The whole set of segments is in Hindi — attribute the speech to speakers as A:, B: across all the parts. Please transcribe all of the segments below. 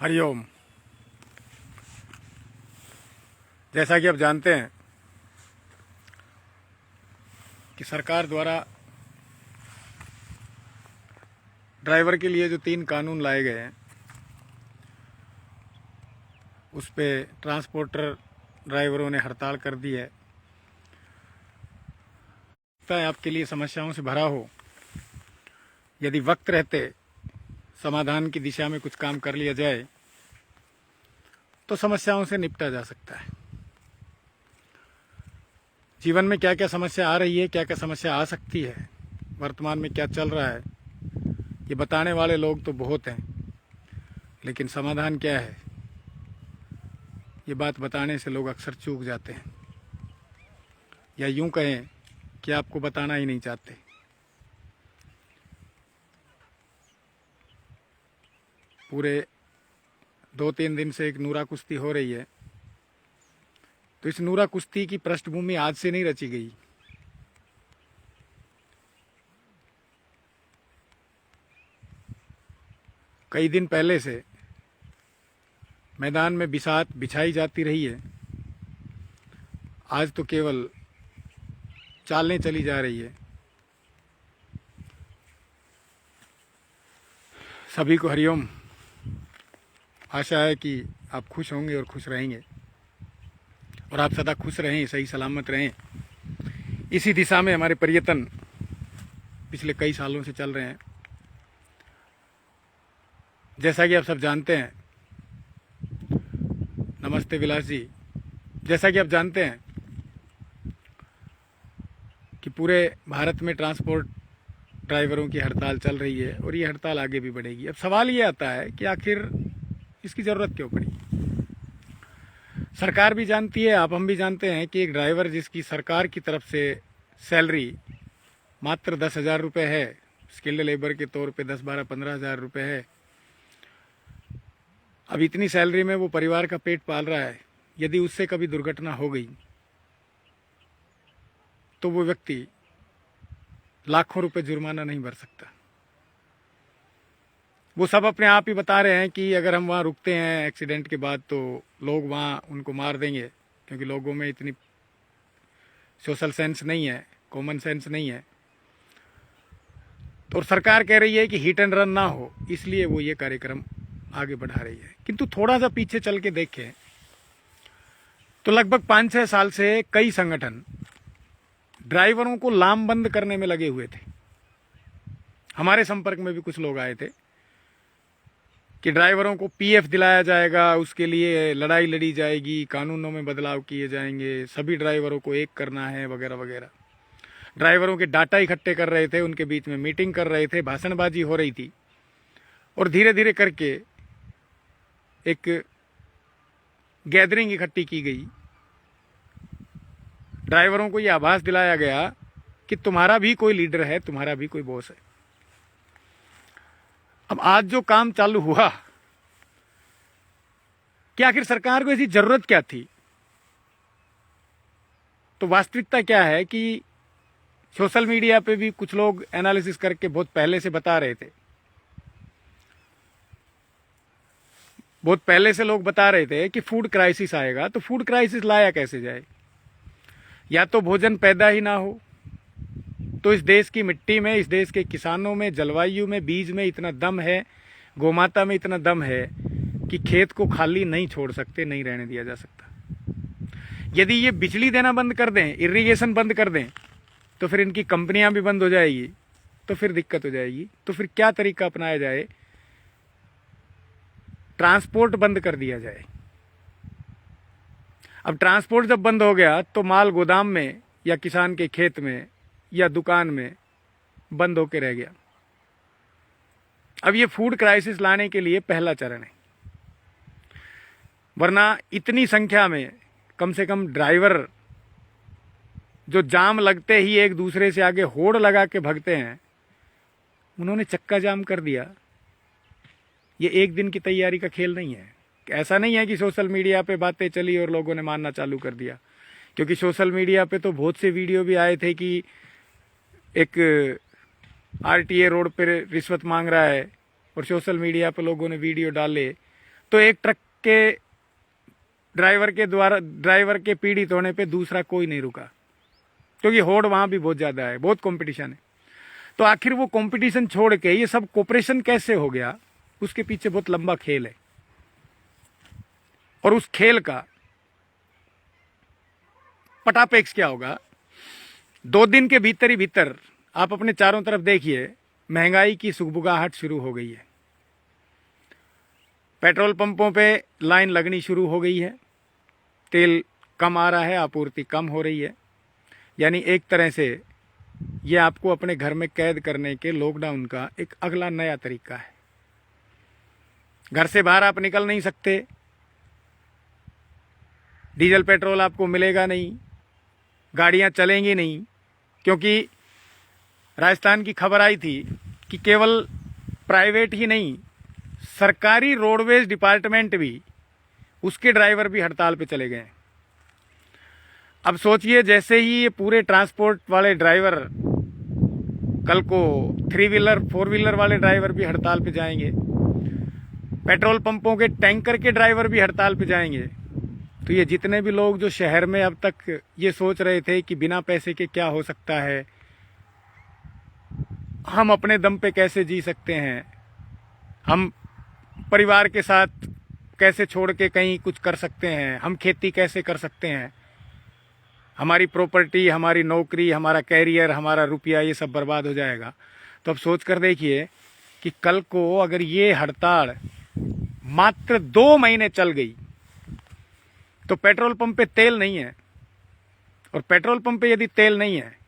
A: हरिओम। जैसा कि आप जानते हैं कि सरकार द्वारा ड्राइवर के लिए जो 3 कानून लाए गए हैं उस पे ट्रांसपोर्टर ड्राइवरों ने हड़ताल कर दी है। लगता है आपके लिए समस्याओं से भरा हो। यदि वक्त रहते समाधान की दिशा में कुछ काम कर लिया जाए तो समस्याओं से निपटा जा सकता है। जीवन में क्या क्या समस्या आ रही है, क्या क्या समस्या आ सकती है, वर्तमान में क्या चल रहा है, ये बताने वाले लोग तो बहुत हैं, लेकिन समाधान क्या है ये बात बताने से लोग अक्सर चूक जाते हैं, या यूं कहें कि आपको बताना ही नहीं चाहते। पूरे 2-3 दिन से एक नूरा कुश्ती हो रही है, तो इस नूरा कुश्ती की पृष्ठभूमि आज से नहीं रची गई। कई दिन पहले से मैदान में बिसात बिछाई जाती रही है। आज तो केवल चालें चली जा रही है। सभी को हरिओम। आशा है कि आप खुश होंगे और खुश रहेंगे, और आप सदा खुश रहें, सही सलामत रहें। इसी दिशा में हमारे प्रयत्न पिछले कई सालों से चल रहे हैं। जैसा कि आप सब जानते हैं, नमस्ते विलास जी, जैसा कि आप जानते हैं कि पूरे भारत में ट्रांसपोर्ट ड्राइवरों की हड़ताल चल रही है और ये हड़ताल आगे भी बढ़ेगी। अब सवाल ये आता है कि आखिर इसकी ज़रूरत क्यों पड़ी। सरकार भी जानती है, हम भी जानते हैं कि एक ड्राइवर जिसकी सरकार की तरफ से सैलरी मात्र 10,000 रुपये है, स्किल्ड लेबर के तौर पे 10-12-15 हज़ार रुपये है। अब इतनी सैलरी में वो परिवार का पेट पाल रहा है। यदि उससे कभी दुर्घटना हो गई तो वो व्यक्ति लाखों रुपए जुर्माना नहीं भर सकता। वो सब अपने आप ही बता रहे हैं कि अगर हम वहाँ रुकते हैं एक्सीडेंट के बाद तो लोग वहाँ उनको मार देंगे, क्योंकि लोगों में इतनी सोशल सेंस नहीं है, कॉमन सेंस नहीं है। तो सरकार कह रही है कि हिट एंड रन ना हो, इसलिए वो ये कार्यक्रम आगे बढ़ा रही है। किंतु थोड़ा सा पीछे चल के देखें तो लगभग 5-6 साल से कई संगठन ड्राइवरों को लामबंद करने में लगे हुए थे। हमारे संपर्क में भी कुछ लोग आए थे कि ड्राइवरों को पीएफ दिलाया जाएगा, उसके लिए लड़ाई लड़ी जाएगी, कानूनों में बदलाव किए जाएंगे, सभी ड्राइवरों को एक करना है, वगैरह वगैरह। ड्राइवरों के डाटा इकट्ठे कर रहे थे, उनके बीच में मीटिंग कर रहे थे, भाषणबाजी हो रही थी, और धीरे धीरे करके एक गैदरिंग इकट्ठी की गई। ड्राइवरों को यह आभास दिलाया गया कि तुम्हारा भी कोई लीडर है, तुम्हारा भी कोई बॉस है। अब आज जो काम चालू हुआ, कि आखिर सरकार को ऐसी जरूरत क्या थी। तो वास्तविकता क्या है कि सोशल मीडिया पे भी कुछ लोग एनालिसिस करके बहुत पहले से बता रहे थे, बहुत पहले से लोग बता रहे थे कि फूड क्राइसिस आएगा। तो फूड क्राइसिस लाया कैसे जाए। या तो भोजन पैदा ही ना हो, तो इस देश की मिट्टी में, इस देश के किसानों में, जलवायु में, बीज में इतना दम है, गोमाता में इतना दम है कि खेत को खाली नहीं छोड़ सकते, नहीं रहने दिया जा सकता। यदि ये बिजली देना बंद कर दें, इरिगेशन बंद कर दें, तो फिर इनकी कंपनियां भी बंद हो जाएगी, तो फिर दिक्कत हो जाएगी। तो फिर क्या तरीका अपनाया जाए। ट्रांसपोर्ट बंद कर दिया जाए। अब ट्रांसपोर्ट जब बंद हो गया तो माल गोदाम में या किसान के खेत में या दुकान में बंद होके रह गया। अब ये फूड क्राइसिस लाने के लिए पहला चरण है, वरना इतनी संख्या में कम से कम ड्राइवर जो जाम लगते ही एक दूसरे से आगे होड़ लगा के भागते हैं, उन्होंने चक्का जाम कर दिया। ये एक दिन की तैयारी का खेल नहीं है। ऐसा नहीं है कि सोशल मीडिया पे बातें चली और लोगों ने मानना चालू कर दिया, क्योंकि सोशल मीडिया पे तो बहुत से वीडियो भी आए थे कि एक आरटीए रोड पर रिश्वत मांग रहा है, और सोशल मीडिया पे लोगों ने वीडियो डाले तो एक ट्रक के ड्राइवर के पीड़ित होने पे दूसरा कोई नहीं रुका, क्योंकि होड़ वहां भी बहुत ज्यादा है, बहुत कंपटीशन है। तो आखिर वो कंपटीशन छोड़ के ये सब कोऑपरेशन कैसे हो गया, उसके पीछे बहुत लंबा खेल है। और उस खेल का पटापेक्ष क्या होगा, 2 दिन के भीतर ही भीतर आप अपने चारों तरफ देखिए, महंगाई की सुगबुगाहट शुरू हो गई है। पेट्रोल पंपों पे लाइन लगनी शुरू हो गई है, तेल कम आ रहा है, आपूर्ति कम हो रही है। यानी एक तरह से ये आपको अपने घर में कैद करने के लॉकडाउन का एक अगला नया तरीका है। घर से बाहर आप निकल नहीं सकते, डीजल पेट्रोल आपको मिलेगा नहीं, गाड़ियां चलेंगी नहीं, क्योंकि राजस्थान की खबर आई थी कि केवल प्राइवेट ही नहीं, सरकारी रोडवेज डिपार्टमेंट भी, उसके ड्राइवर भी हड़ताल पे चले गए। अब सोचिए, जैसे ही ये पूरे ट्रांसपोर्ट वाले ड्राइवर, कल को 3 व्हीलर 4 व्हीलर वाले ड्राइवर भी हड़ताल पे जाएंगे, पेट्रोल पंपों के टैंकर के ड्राइवर भी हड़ताल पे जाएंगे, तो ये जितने भी लोग जो शहर में अब तक ये सोच रहे थे कि बिना पैसे के क्या हो सकता है, हम अपने दम पे कैसे जी सकते हैं, हम परिवार के साथ कैसे छोड़ के कहीं कुछ कर सकते हैं, हम खेती कैसे कर सकते हैं, हमारी प्रॉपर्टी, हमारी नौकरी, हमारा कैरियर, हमारा रुपया, ये सब बर्बाद हो जाएगा। तो अब सोच कर देखिए कि कल को अगर ये हड़ताल मात्र 2 महीने चल गई, तो पेट्रोल पंप पे तेल नहीं है, और पेट्रोल पंप पे यदि तेल नहीं है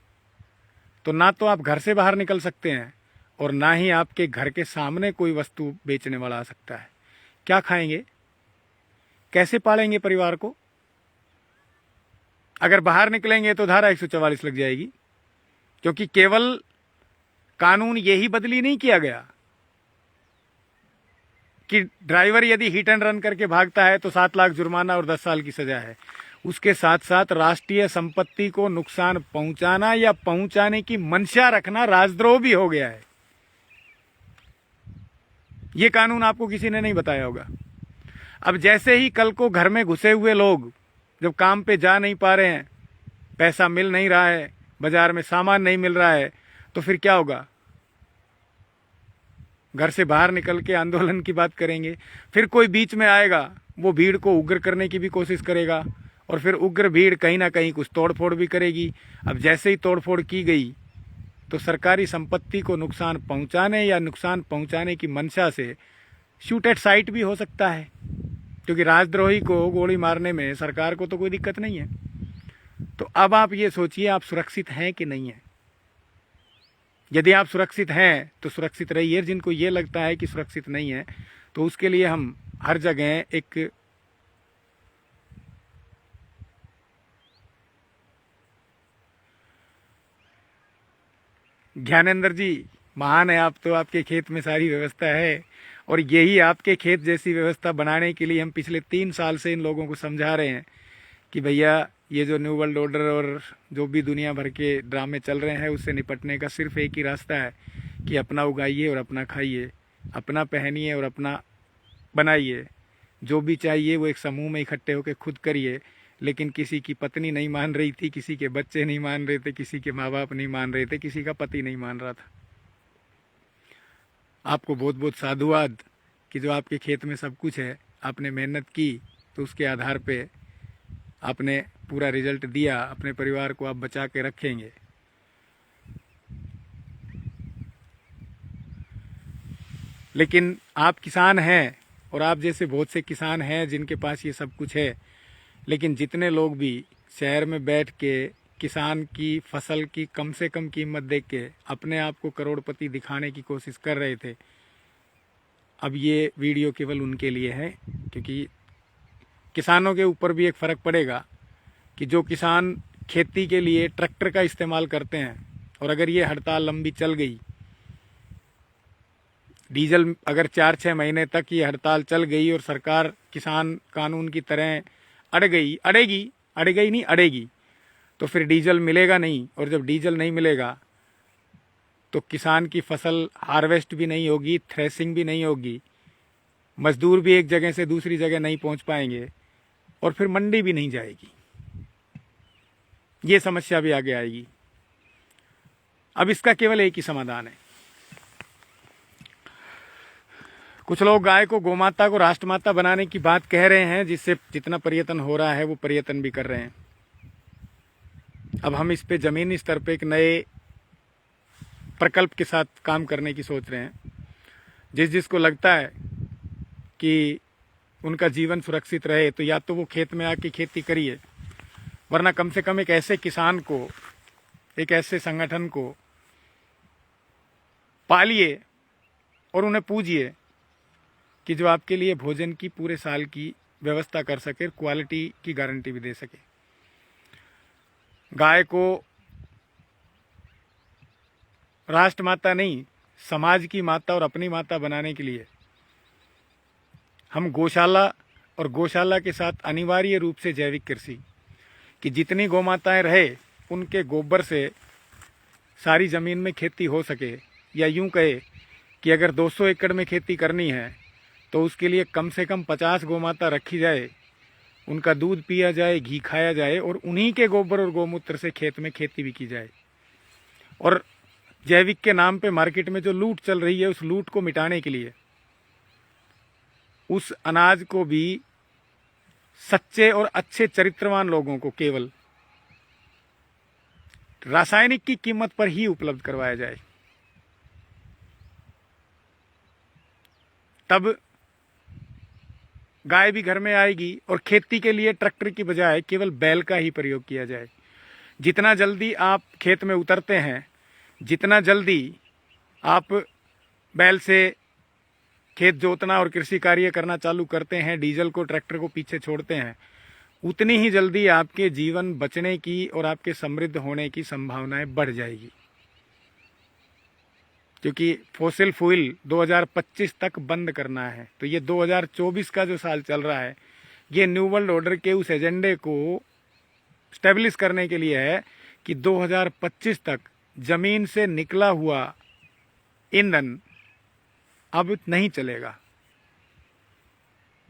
A: तो ना तो आप घर से बाहर निकल सकते हैं, और ना ही आपके घर के सामने कोई वस्तु बेचने वाला आ सकता है। क्या खाएंगे, कैसे पालेंगे परिवार को? अगर बाहर निकलेंगे तो धारा 144 लग जाएगी, क्योंकि केवल कानून यही बदली नहीं किया गया कि ड्राइवर यदि हिट एंड रन करके भागता है तो 7 लाख जुर्माना और 10 साल की सजा है। उसके साथ साथ राष्ट्रीय संपत्ति को नुकसान पहुंचाना या पहुंचाने की मंशा रखना राजद्रोह भी हो गया है। ये कानून आपको किसी ने नहीं बताया होगा। अब जैसे ही कल को घर में घुसे हुए लोग जब काम पे जा नहीं पा रहे हैं, पैसा मिल नहीं रहा है, बाजार में सामान नहीं मिल रहा है, तो फिर क्या होगा? घर से बाहर निकल के आंदोलन की बात करेंगे। फिर कोई बीच में आएगा, वो भीड़ को उग्र करने की भी कोशिश करेगा, और फिर उग्र भीड़ कहीं ना कहीं कुछ तोड़फोड़ भी करेगी। अब जैसे ही तोड़फोड़ की गई तो सरकारी संपत्ति को नुकसान पहुंचाने या नुकसान पहुंचाने की मंशा से शूट एट साइट भी हो सकता है, क्योंकि राजद्रोही को गोली मारने में सरकार को तो कोई दिक्कत नहीं है। तो अब आप ये सोचिए, आप सुरक्षित हैं कि नहीं है। यदि आप सुरक्षित हैं तो सुरक्षित रहिए, जिनको ये लगता है कि सुरक्षित नहीं है तो उसके लिए हम हर जगह एक ज्ञानेंद्र जी महान है आप, तो आपके खेत में सारी व्यवस्था है, और यही आपके खेत जैसी व्यवस्था बनाने के लिए हम पिछले 3 साल से इन लोगों को समझा रहे हैं कि भैया ये जो न्यू वर्ल्ड ऑर्डर और जो भी दुनिया भर के ड्रामे चल रहे हैं उससे निपटने का सिर्फ एक ही रास्ता है कि अपना उगाइए और अपना खाइए, अपना पहनिए और अपना बनाइए, जो भी चाहिए वो एक समूह में इकट्ठे होकर खुद करिए। लेकिन किसी की पत्नी नहीं मान रही थी, किसी के बच्चे नहीं मान रहे थे, किसी के माँ बाप नहीं मान रहे थे, किसी का पति नहीं मान रहा था। आपको बहुत बहुत साधुवाद कि जो आपके खेत में सब कुछ है, आपने मेहनत की तो उसके आधार पे आपने पूरा रिजल्ट दिया, अपने परिवार को आप बचा के रखेंगे। लेकिन आप किसान हैं, और आप जैसे बहुत से किसान हैं जिनके पास ये सब कुछ है, लेकिन जितने लोग भी शहर में बैठ के किसान की फसल की कम से कम कीमत देख के अपने आप को करोड़पति दिखाने की कोशिश कर रहे थे, अब ये वीडियो केवल उनके लिए है, क्योंकि किसानों के ऊपर भी एक फ़र्क पड़ेगा कि जो किसान खेती के लिए ट्रैक्टर का इस्तेमाल करते हैं, और अगर ये हड़ताल लंबी चल गई, डीजल अगर 4-6 महीने तक ये हड़ताल चल गई और सरकार किसान कानून की तरह अड़ेगी, तो फिर डीजल मिलेगा नहीं, और जब डीजल नहीं मिलेगा तो किसान की फसल हार्वेस्ट भी नहीं होगी, थ्रेसिंग भी नहीं होगी, मजदूर भी एक जगह से दूसरी जगह नहीं पहुंच पाएंगे और फिर मंडी भी नहीं जाएगी। ये समस्या भी आगे आएगी। अब इसका केवल एक ही समाधान है। कुछ लोग गाय को, गोमाता को राष्ट्रमाता बनाने की बात कह रहे हैं, जिससे जितना पर्यटन हो रहा है वो पर्यटन भी कर रहे हैं। अब हम इस पे जमीनी स्तर पे एक नए प्रकल्प के साथ काम करने की सोच रहे हैं। जिसको लगता है कि उनका जीवन सुरक्षित रहे तो या तो वो खेत में आके खेती करिए, वरना कम से कम एक ऐसे किसान को, एक ऐसे संगठन को पालिए और उन्हें पूजिए कि जो आपके लिए भोजन की पूरे साल की व्यवस्था कर सके, क्वालिटी की गारंटी भी दे सके। गाय को राष्ट्रमाता नहीं, समाज की माता और अपनी माता बनाने के लिए हम गौशाला और गौशाला के साथ अनिवार्य रूप से जैविक कृषि कि जितनी गौमाताएं रहे उनके गोबर से सारी ज़मीन में खेती हो सके, या यूं कहे कि अगर 200 एकड़ में खेती करनी है तो उसके लिए कम से कम 50 गौमाता रखी जाए, उनका दूध पिया जाए, घी खाया जाए और उन्हीं के गोबर और गौमूत्र से खेत में खेती भी की जाए। और जैविक के नाम पे मार्केट में जो लूट चल रही है, उस लूट को मिटाने के लिए उस अनाज को भी सच्चे और अच्छे चरित्रवान लोगों को केवल रासायनिक की कीमत पर ही उपलब्ध करवाया जाए। तब गाय भी घर में आएगी और खेती के लिए ट्रैक्टर की बजाय केवल बैल का ही प्रयोग किया जाए। जितना जल्दी आप खेत में उतरते हैं, जितना जल्दी आप बैल से खेत जोतना और कृषि कार्य करना चालू करते हैं, डीजल को, ट्रैक्टर को पीछे छोड़ते हैं, उतनी ही जल्दी आपके जीवन बचने की और आपके समृद्ध होने की संभावनाएं बढ़ जाएगी। क्योंकि फॉसिल फ्यूल 2025 तक बंद करना है, तो ये 2024 का जो साल चल रहा है, ये न्यू वर्ल्ड ऑर्डर के उस एजेंडे को स्टेब्लिश करने के लिए है कि 2025 तक जमीन से निकला हुआ ईंधन अब नहीं चलेगा।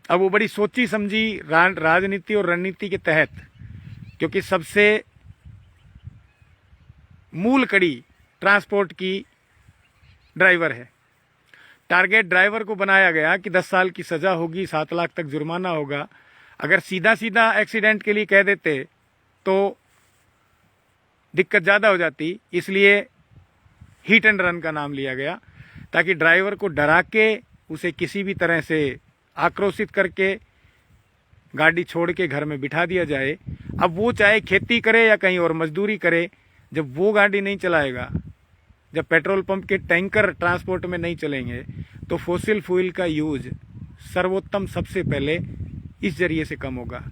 A: अब वो बड़ी सोची समझी राजनीति और रणनीति के तहत, क्योंकि सबसे मूल कड़ी ट्रांसपोर्ट की ड्राइवर है, टारगेट ड्राइवर को बनाया गया कि 10 साल की सजा होगी, 7 लाख तक जुर्माना होगा। अगर सीधा सीधा एक्सीडेंट के लिए कह देते तो दिक्कत ज़्यादा हो जाती, इसलिए हिट एंड रन का नाम लिया गया, ताकि ड्राइवर को डरा के उसे किसी भी तरह से आक्रोशित करके गाड़ी छोड़ के घर में बिठा दिया जाए। अब वो चाहे खेती करे या कहीं और मजदूरी करे, जब वो गाड़ी नहीं चलाएगा, जब पेट्रोल पंप के टैंकर ट्रांसपोर्ट में नहीं चलेंगे, तो फॉसिल फ्यूल का यूज सर्वोत्तम सबसे पहले इस जरिए से कम होगा।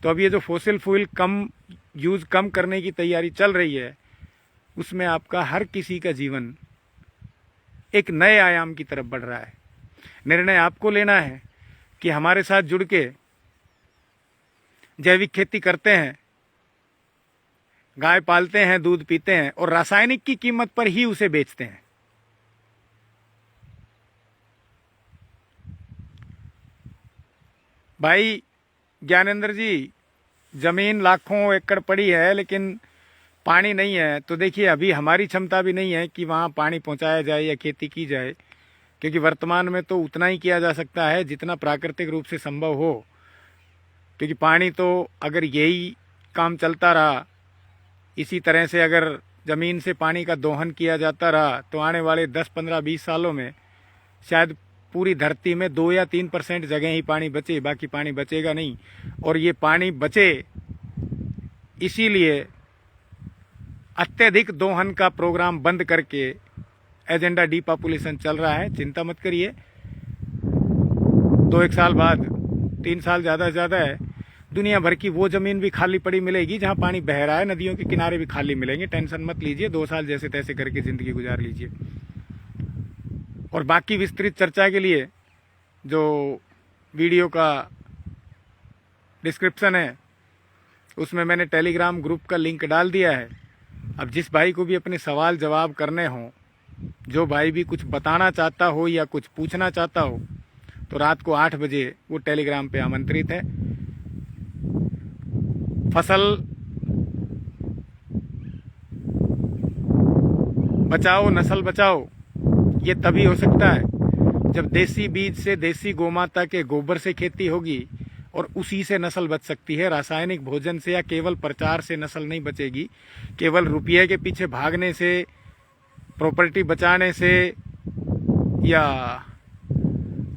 A: तो अब ये जो फॉसिल फ्यूल कम करने की तैयारी चल रही है, उसमें आपका हर किसी का जीवन एक नए आयाम की तरफ बढ़ रहा है। निर्णय आपको लेना है कि हमारे साथ जुड़ के जैविक खेती करते हैं, गाय पालते हैं, दूध पीते हैं और रासायनिक की कीमत पर ही उसे बेचते हैं। भाई ज्ञानेंद्र जी, जमीन लाखों एकड़ पड़ी है लेकिन पानी नहीं है, तो देखिए अभी हमारी क्षमता भी नहीं है कि वहाँ पानी पहुँचाया जाए या खेती की जाए, क्योंकि वर्तमान में तो उतना ही किया जा सकता है जितना प्राकृतिक रूप से संभव हो। क्योंकि पानी तो अगर यही काम चलता रहा, इसी तरह से अगर ज़मीन से पानी का दोहन किया जाता रहा, तो आने वाले 10, 15, 20 सालों में शायद पूरी धरती में 2 या 3% जगह ही पानी बचे, बाकी पानी बचेगा नहीं। और ये पानी बचे इसीलिए अत्यधिक दोहन का प्रोग्राम बंद करके एजेंडा डीपॉपुलेशन चल रहा है। चिंता मत करिए, 2-1 साल बाद, 3 साल ज़्यादा से ज़्यादा है, दुनिया भर की वो ज़मीन भी खाली पड़ी मिलेगी जहाँ पानी बह रहा है, नदियों के किनारे भी खाली मिलेंगे। टेंशन मत लीजिए, 2 साल जैसे तैसे करके ज़िंदगी गुजार लीजिए। और बाकी विस्तृत चर्चा के लिए जो वीडियो का डिस्क्रिप्शन है उसमें मैंने टेलीग्राम ग्रुप का लिंक डाल दिया है। अब जिस भाई को भी अपने सवाल जवाब करने हों, जो भाई भी कुछ बताना चाहता हो या कुछ पूछना चाहता हो, तो रात को 8 बजे वो टेलीग्राम पे आमंत्रित है। फसल बचाओ, नस्ल बचाओ, ये तभी हो सकता है जब देसी बीज से, देसी गोमाता के गोबर से खेती होगी और उसी से नस्ल बच सकती है। रासायनिक भोजन से या केवल प्रचार से नस्ल नहीं बचेगी। केवल रुपये के पीछे भागने से, प्रॉपर्टी बचाने से या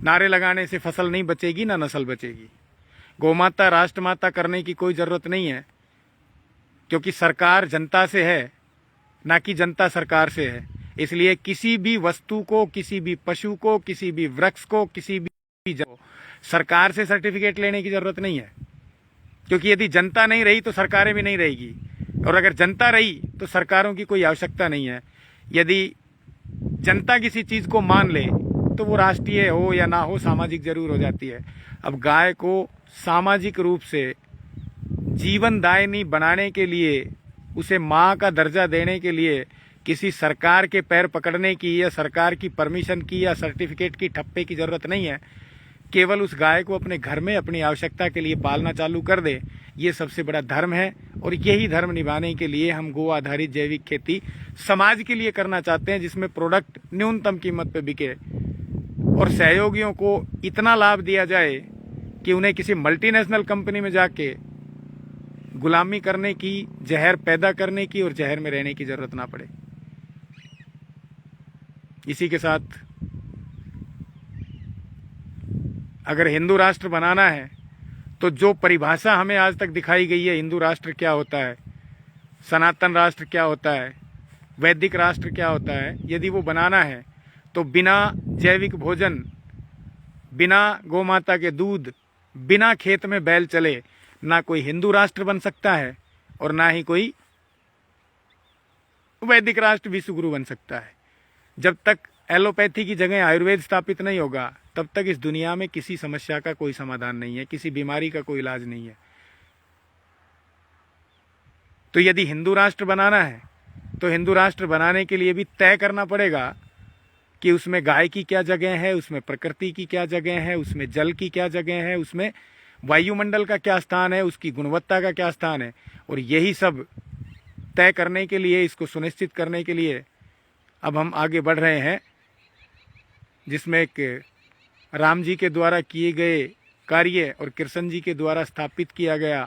A: नारे लगाने से फसल नहीं बचेगी, ना नस्ल बचेगी। गोमाता राष्ट्रमाता करने की कोई ज़रूरत नहीं है, क्योंकि सरकार जनता से है, ना कि जनता सरकार से है। इसलिए किसी भी वस्तु को, किसी भी पशु को, किसी भी वृक्ष को, किसी भी सरकार से सर्टिफिकेट लेने की ज़रूरत नहीं है, क्योंकि यदि जनता नहीं रही तो सरकारें भी नहीं रहेगी, और अगर जनता रही तो सरकारों की कोई आवश्यकता नहीं है। यदि जनता किसी चीज़ को मान ले तो वो राष्ट्रीय हो या ना हो, सामाजिक जरूर हो जाती है। अब गाय को सामाजिक रूप से जीवनदायिनी बनाने के लिए, उसे माँ का दर्जा देने के लिए किसी सरकार के पैर पकड़ने की या सरकार की परमिशन की या सर्टिफिकेट की ठप्पे की ज़रूरत नहीं है। केवल उस गाय को अपने घर में अपनी आवश्यकता के लिए पालना चालू कर दे, ये सबसे बड़ा धर्म है। और यही धर्म निभाने के लिए हम गो आधारित जैविक खेती समाज के लिए करना चाहते हैं, जिसमें प्रोडक्ट न्यूनतम कीमत पे बिके और सहयोगियों को इतना लाभ दिया जाए कि उन्हें किसी मल्टीनेशनल कंपनी में जाके गुलामी करने की, जहर पैदा करने की और जहर में रहने की ज़रूरत ना पड़े। इसी के साथ अगर हिंदू राष्ट्र बनाना है तो जो परिभाषा हमें आज तक दिखाई गई है, हिंदू राष्ट्र क्या होता है, सनातन राष्ट्र क्या होता है, वैदिक राष्ट्र क्या होता है, यदि वो बनाना है तो बिना जैविक भोजन, बिना गोमाता के दूध, बिना खेत में बैल चले ना कोई हिंदू राष्ट्र बन सकता है और ना ही कोई वैदिक राष्ट्र विश्वगुरु बन सकता है। जब तक एलोपैथी की जगह आयुर्वेद स्थापित नहीं होगा तब तक इस दुनिया में किसी समस्या का कोई समाधान नहीं है, किसी बीमारी का कोई इलाज नहीं है। तो यदि हिंदू राष्ट्र बनाना है तो हिंदू राष्ट्र बनाने के लिए भी तय करना पड़ेगा कि उसमें गाय की क्या जगह है, उसमें प्रकृति की क्या जगह है, उसमें जल की क्या जगह है, उसमें वायुमंडल का क्या स्थान है, उसकी गुणवत्ता का क्या स्थान है। और यही सब तय करने के लिए, इसको सुनिश्चित करने के लिए अब हम आगे बढ़ रहे हैं, जिसमें एक राम जी के द्वारा किए गए कार्य और कृष्ण जी के द्वारा स्थापित किया गया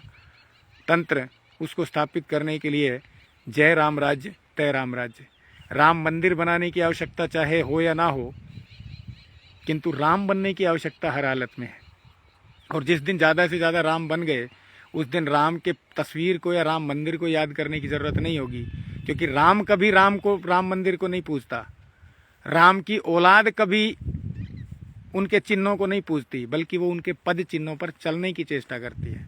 A: तंत्र, उसको स्थापित करने के लिए जय राम राज्य तय राम राज्य। राम मंदिर बनाने की आवश्यकता चाहे हो या ना हो, किंतु राम बनने की आवश्यकता हर हालत में है। और जिस दिन ज़्यादा से ज़्यादा राम बन गए उस दिन राम के तस्वीर को या राम मंदिर को याद करने की ज़रूरत नहीं होगी, क्योंकि राम कभी राम मंदिर को नहीं पूजता। राम की औलाद कभी उनके चिन्हों को नहीं पूजती, बल्कि वो उनके पद चिन्हों पर चलने की चेष्टा करती है।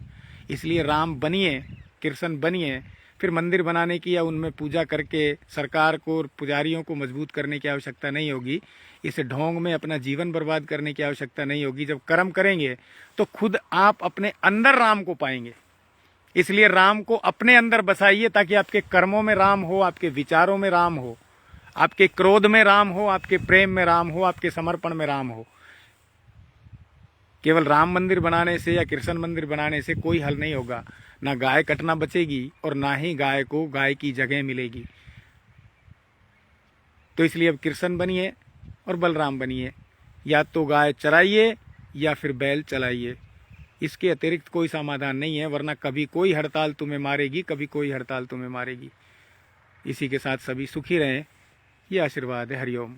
A: इसलिए राम बनिए, कृष्ण बनिए, फिर मंदिर बनाने की या उनमें पूजा करके सरकार को और पुजारियों को मजबूत करने की आवश्यकता नहीं होगी। इस ढोंग में अपना जीवन बर्बाद करने की आवश्यकता नहीं होगी। जब कर्म करेंगे तो खुद आप अपने अंदर राम को पाएंगे। इसलिए राम को अपने अंदर बसाइए, ताकि आपके कर्मों में राम हो, आपके विचारों में राम हो, आपके क्रोध में राम हो, आपके प्रेम में राम हो, आपके समर्पण में राम हो। केवल राम मंदिर बनाने से या कृष्ण मंदिर बनाने से कोई हल नहीं होगा। ना गाय कटना बचेगी और ना ही गाय को गाय की जगह मिलेगी। तो इसलिए अब कृष्ण बनिए और बलराम बनिए, या तो गाय चराइए या फिर बैल चलाइए। इसके अतिरिक्त कोई समाधान नहीं है, वरना कभी कोई हड़ताल तुम्हें मारेगी, कभी कोई हड़ताल तुम्हें मारेगी। इसी के साथ सभी सुखी रहें, ये आशीर्वाद है। हरिओम।